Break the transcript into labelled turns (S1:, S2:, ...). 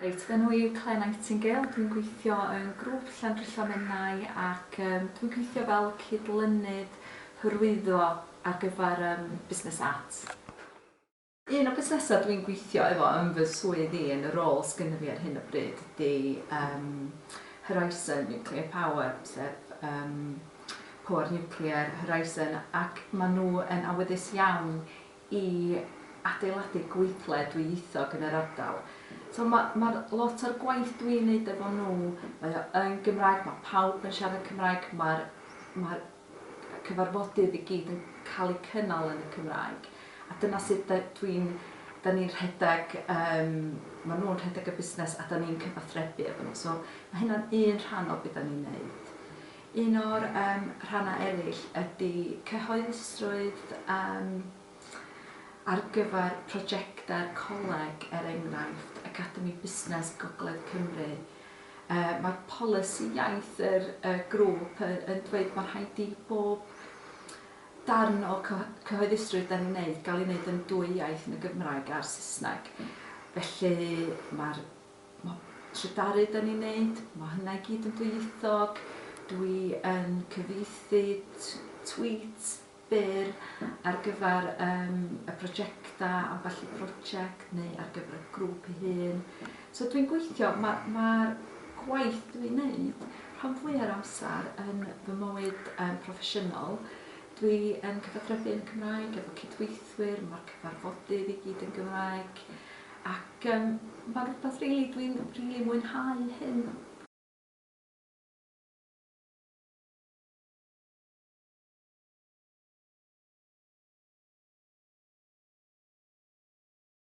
S1: Reit, gan nhw yw Nightingale, dwi'n gweithio yn grŵp Llanrilla Menai ac dwi'n gweithio fel cydlynydd hyrwyddo ar gyfer busnes arts. Un o busnesau dwi'n gweithio efo yn fy swydd i yn y rôl sgynny fi ar hyn o bryd ydy Horizon Nuclear Power, sef Power Nuclear Horizon, ac maen nhw yn awyddus iawn i adeiladu gweithle dwyieithog yn yr ardal. So mae lot o'r gwaith dwi'n wneud efo nhw, mae o yn Gymraeg, mae pawb yn siarad Cymraeg, mae'r cyfarfodydd i gyd yn cael eu cynnal yn y Cymraeg. A dyna sut da ni'n rhedeg, maen nhw'n rhedeg y busnes a da ni'n cyfathrebu efo nhw. So mae hynna'n un rhan o beth da ni'n wneud. Un o'r rhannau eraill ydy cyhoeddusrwydd ar gyfer prosiectau Coleg, enghraifft, Academi Busnes Gogledd Cymru. Mae'r polisi iaith yr grŵp yn dweud mae rhaid i bob darn o cyhoeddusrwydd da ni'n wneud gael ei wneud yn dwy iaith, yn y Gymraeg a'r Saesneg. Felly mae'r trydaru da ni'n wneud, mae hynna i gyd yn dwyieithog. Dwi yn cyfieithu tweets byr ar gyfer y prosiectau, ambell i prosiect neu ar gyfer y grŵp ei hun. So dwi'n gweithio, mae'r gwaith dwi'n wneud rhan fwy o'r amser yn fy mywyd proffesiynol. Dwi yn cyfathrebu yn Cymraeg efo cydweithwyr, mae'r cyfarfodydd i gyd yn Gymraeg. Ac mae'n rhywbeth dwi'n rili mwynhau hyn.